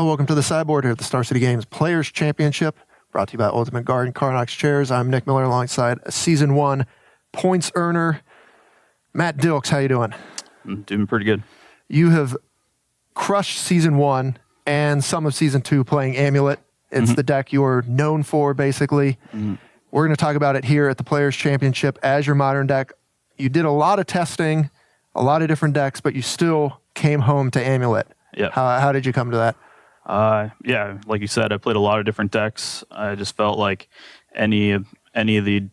Hello, welcome to the Sideboard here at the Star City Games Players Championship, brought to you by Ultimate Garden Carnox Chairs. I'm Nick Miller alongside a Season 1 points earner, Matt Dilks. How you doing? I'm doing pretty good. You have crushed Season 1 and some of Season 2 playing Amulet. It's the deck you're known for, basically. We're going to talk about it here at the Players Championship as your modern deck. You did a lot of testing, a lot of different decks, but you still came home to Amulet. Yeah. How did you come to that? Yeah, like you said, I played a lot of different decks. I just felt like any of the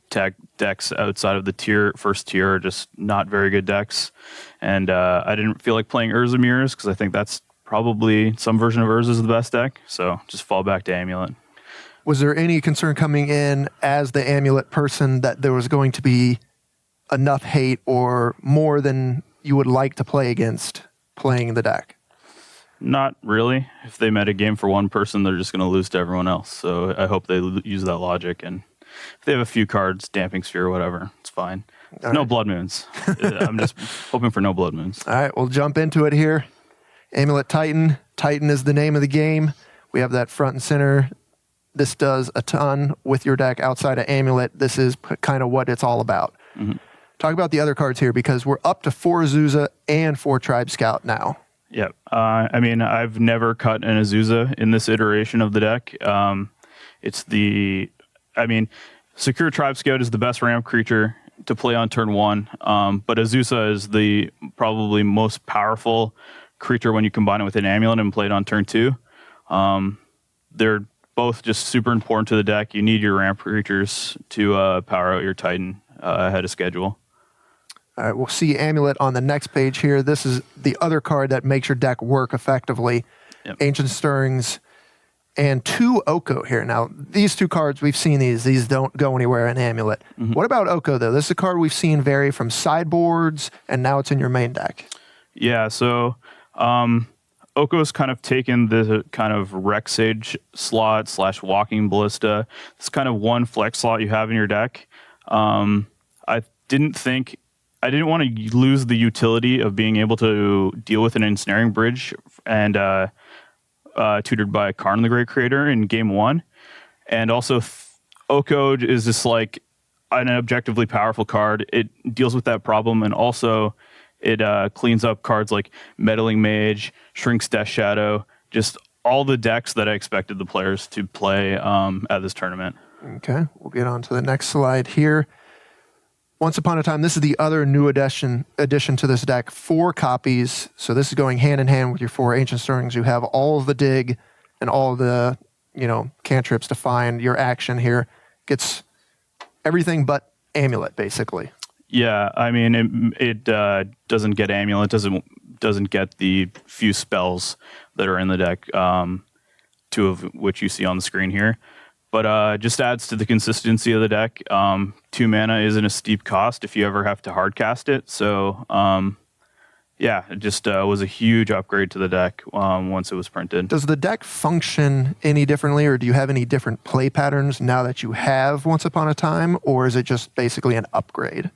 decks outside of the first tier are just not very good decks. And I didn't feel like playing Urza Mirrors because I think that's probably some version of Urza is the best deck. So just fall back to Amulet. Was there any concern coming in as the Amulet person that there was going to be enough hate or more than you would like to play against playing the deck? Not really. If they met a game for one person, they're just going to lose to everyone else. So I hope they use that logic. And if they have a few cards, Damping Sphere, whatever, it's fine. No Blood Moons. I'm just hoping for no Blood Moons. All right, we'll jump into it here. Amulet Titan. Titan is the name of the game. We have that front and center. This does a ton with your deck outside of Amulet. This is kind of what it's all about. Talk about the other cards here because we're up to 4 Azusa and 4 Tribe Scout now. Yeah, I mean, I've never cut an Azusa in this iteration of the deck. Secure Tribe Scout is the best ramp creature to play on turn 1, but Azusa is the probably most powerful creature when you combine it with an Amulet and play it on turn 2. They're both just super important to the deck. You need your ramp creatures to power out your Titan ahead of schedule. All right, we'll see Amulet on the next page here. This is the other card that makes your deck work effectively. Yep. Ancient Stirrings and 2 Oko here. Now, these 2 cards, we've seen these. These don't go anywhere in Amulet. What about Oko, though? This is a card we've seen vary from sideboards, and now it's in your main deck. Yeah, so Oko's kind of taken the kind of Rexage slot / Walking Ballista. It's kind of one flex slot you have in your deck. I didn't want to lose the utility of being able to deal with an Ensnaring Bridge and tutored by Karn the Great Creator in game 1. And also Oko is just like an objectively powerful card. It deals with that problem, and also it cleans up cards like Meddling Mage, Shrink's Death Shadow, just all the decks that I expected the players to play at this tournament. Okay, we'll get on to the next slide here. Once Upon a Time, this is the other new addition to this deck. 4 copies, so this is going hand in hand with your 4 Ancient Stirrings. You have all of the dig and all of the, cantrips to find your action here. Gets everything but Amulet, basically. Yeah, I mean, it doesn't get Amulet, doesn't get the few spells that are in the deck, 2 of which you see on the screen here. But just adds to the consistency of the deck. 2 mana isn't a steep cost if you ever have to hard cast it. So, it just was a huge upgrade to the deck once it was printed. Does the deck function any differently, or do you have any different play patterns now that you have Once Upon a Time, or is it just basically an upgrade?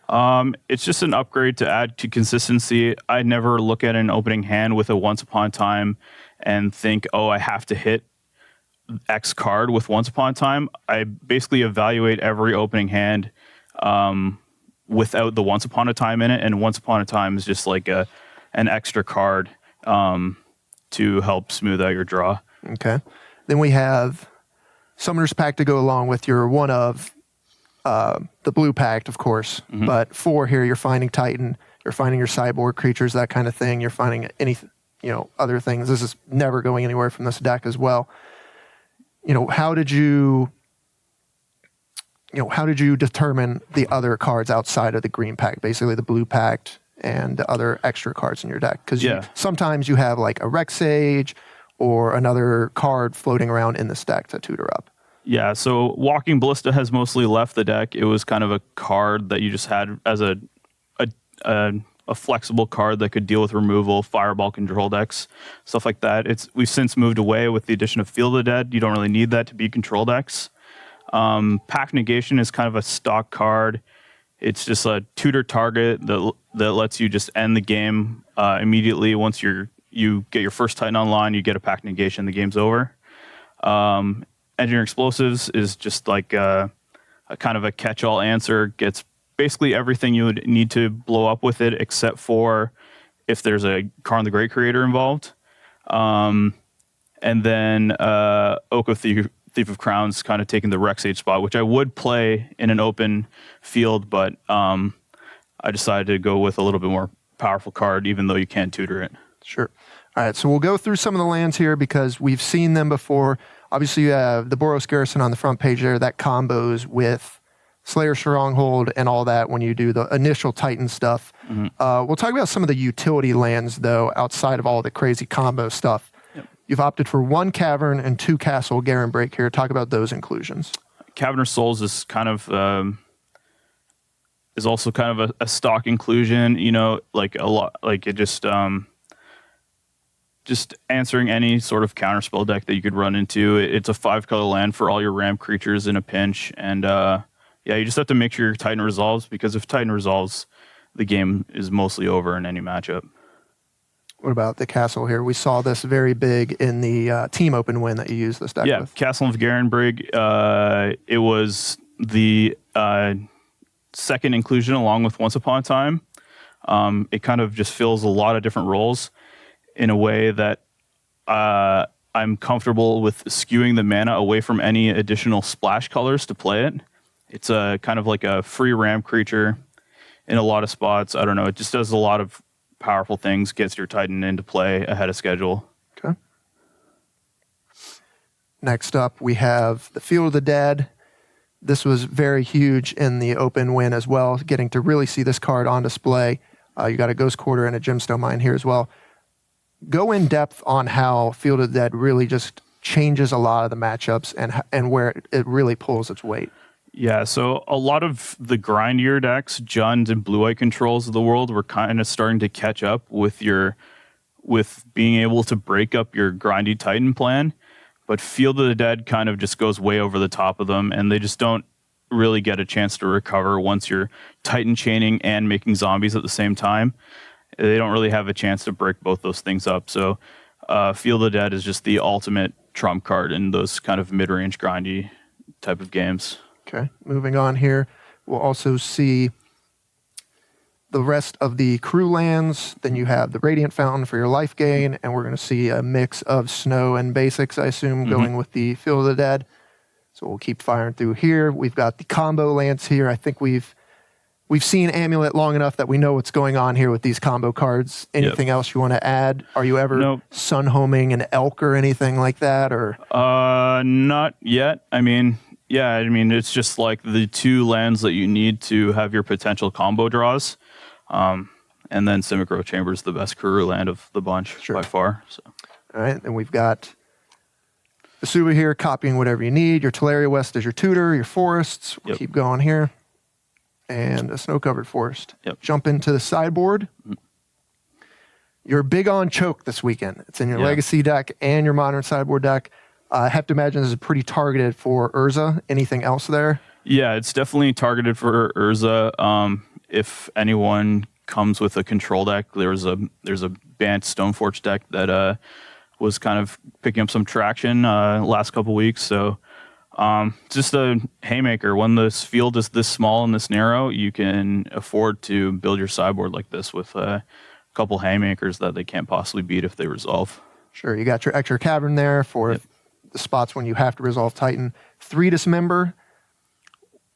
It's just an upgrade to add to consistency. I never look at an opening hand with a Once Upon a Time and think, oh, I have to hit X card with Once Upon a Time. I basically evaluate every opening hand without the Once Upon a Time in it, and Once Upon a Time is just like an extra card to help smooth out your draw. Okay. Then we have Summoner's Pact to go along with your one of the Blue Pact, of course, but 4 here, you're finding Titan, you're finding your sideboard creatures, that kind of thing. You're finding any, other things. This is never going anywhere from this deck as well. How did you determine the other cards outside of the Green Pact, basically the Blue Pact and the other extra cards in your deck? Because sometimes you have like a Rexage or another card floating around in this deck to tutor up. Yeah, so Walking Ballista has mostly left the deck. It was kind of a card that you just had as a flexible card that could deal with removal, fireball control decks, stuff like that. We've since moved away with the addition of Field of the Dead. You don't really need that to beat control decks. Pact Negation is kind of a stock card. It's just a tutor target that lets you just end the game immediately once you you get your first Titan online, you get a pack negation, the game's over. Engineering Explosives is just like a kind of a catch-all answer. Gets basically everything you would need to blow up with it, except for if there's a Karn the Great creator involved. And then Oko Thief of Crowns kind of taking the Rexage spot, which I would play in an open field, but I decided to go with a little bit more powerful card, even though you can't tutor it. Sure. All right, so we'll go through some of the lands here because we've seen them before. Obviously, you have the Boros Garrison on the front page there. That combos with Slayer Stronghold and all that when you do the initial Titan stuff. We'll talk about some of the utility lands, though, outside of all the crazy combo stuff. Yep. You've opted for 1 Cavern and 2 Castle Garen Break here. Talk about those inclusions. Cavern of Souls is kind of... is also kind of a stock inclusion, you know, like a lot, like it just answering any sort of counterspell deck that you could run into. It's a 5-color land for all your ramp creatures in a pinch, and yeah, you just have to make sure your Titan resolves, because if Titan resolves, the game is mostly over in any matchup. What about the Castle here? We saw this very big in the team open win that you used this deck with. Yeah, Castle of Garenbrig. It was the second inclusion along with Once Upon a Time. It kind of just fills a lot of different roles in a way that I'm comfortable with skewing the mana away from any additional splash colors to play it. It's a kind of like a free ramp creature in a lot of spots. I don't know. It just does a lot of powerful things, gets your Titan into play ahead of schedule. Okay. Next up, we have the Field of the Dead. This was very huge in the open win as well, getting to really see this card on display. You got a Ghost Quarter and a Gemstone Mine here as well. Go in depth on how Field of the Dead really just changes a lot of the matchups and where it really pulls its weight. Yeah, so a lot of the grindier decks, Jund and Blue Eye Controls of the world, were kind of starting to catch up with being able to break up your grindy Titan plan. But Field of the Dead kind of just goes way over the top of them, and they just don't really get a chance to recover once you're Titan chaining and making zombies at the same time. They don't really have a chance to break both those things up. So Field of the Dead is just the ultimate trump card in those kind of mid-range grindy type of games. Okay, moving on here. We'll also see the rest of the crew lands. Then you have the Radiant Fountain for your life gain, and we're going to see a mix of snow and basics, I assume, going with the Field of the Dead. So we'll keep firing through here. We've got the combo lands here. I think we've seen Amulet long enough that we know what's going on here with these combo cards. Anything else you want to add? Are you ever sun homing an elk or anything like that? Or not yet. I mean, it's just like the 2 lands that you need to have your potential combo draws. And then Simic Chamber is the best crew land of the bunch by far. So. All right, and we've got Asuba here copying whatever you need. Your Teleria West is your tutor, your forests. We'll keep going here. And a snow-covered forest. Jump into the sideboard. You're big on Choke this weekend. It's in your Legacy deck and your Modern sideboard deck. I have to imagine this is pretty targeted for Urza. Anything else there? Yeah, it's definitely targeted for Urza. If anyone comes with a control deck, there's a Bant Stoneforge deck that was kind of picking up some traction last couple weeks. So just a haymaker. When this field is this small and this narrow, you can afford to build your sideboard like this with a couple haymakers that they can't possibly beat if they resolve. Sure, you got your extra cavern there for the spots when you have to resolve Titan. 3 Dismember.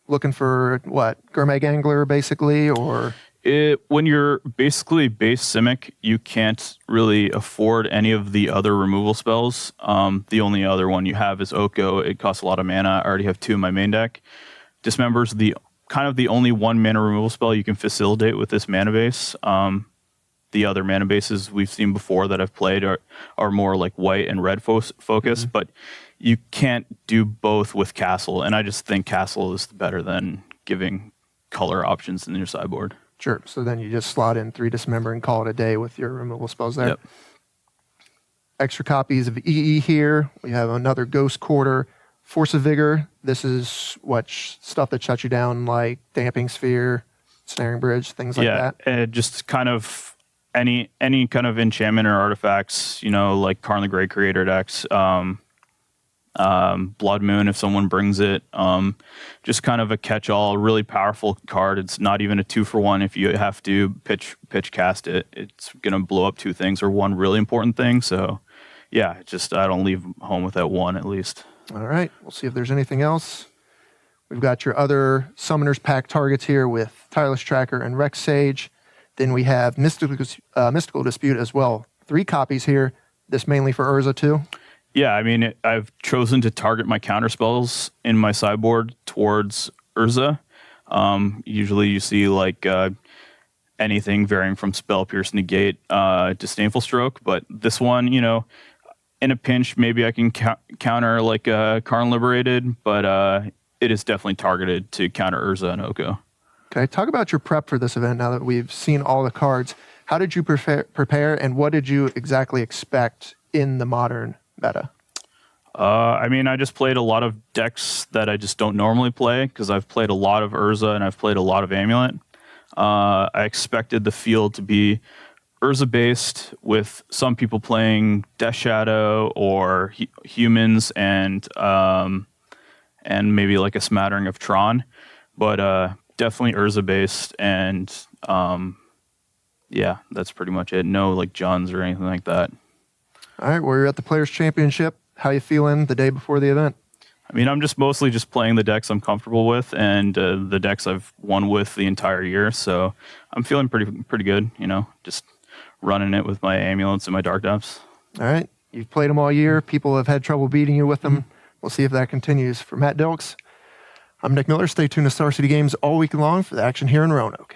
Looking for what? Gourmet Angler, basically, or? When you're basically base Simic, you can't really afford any of the other removal spells. The only other one you have is Oko. It costs a lot of mana. I already have 2 in my main deck. Dismember's the only 1 mana removal spell you can facilitate with this mana base. The other mana bases we've seen before that I've played are more like white and red focus, but you can't do both with Castle, and I just think Castle is better than giving color options in your sideboard. Sure, so then you just slot in 3 Dismember and call it a day with your removal spells there. Extra copies of EE here. We have another Ghost Quarter, Force of Vigor. This is stuff that shuts you down, like Damping Sphere, Snaring Bridge, things like that. Yeah, just kind of any kind of enchantment or artifacts, like Karn the Great Creator decks, Blood Moon if someone brings it, just kind of a catch-all, really powerful card. It's not even a 2-for-1 if you have to pitch cast it. It's gonna blow up 2 things or 1 really important thing. So yeah, I don't leave home with that 1 at least. All right, we'll see if there's anything else. We've got your other Summoners Pack targets here with Tireless Tracker and Rex Sage. Then we have Mystical Dispute as well. 3 copies here. This mainly for Urza too. Yeah, I mean, I've chosen to target my counter spells in my sideboard towards Urza. Usually you see like anything varying from Spell Pierce, Negate, Disdainful Stroke. But this one, in a pinch, maybe I can counter like Karn Liberated, but it is definitely targeted to counter Urza and Oko. Okay, talk about your prep for this event now that we've seen all the cards. How did you prepare and what did you exactly expect in the modern meta? I mean, I just played a lot of decks that I just don't normally play because I've played a lot of Urza and I've played a lot of Amulet. I expected the field to be Urza-based with some people playing Death Shadow or humans and maybe like a smattering of Tron, but definitely Urza-based and yeah, that's pretty much it. No like Juns or anything like that. All right, well, you're at the Players' Championship. How you feeling the day before the event? I mean, I'm just mostly just playing the decks I'm comfortable with and the decks I've won with the entire year. So I'm feeling pretty good, just running it with my Amulets and my Dark Depths. All right, you've played them all year. People have had trouble beating you with them. We'll see if that continues. For Matt Dilks, I'm Nick Miller. Stay tuned to Star City Games all week long for the action here in Roanoke.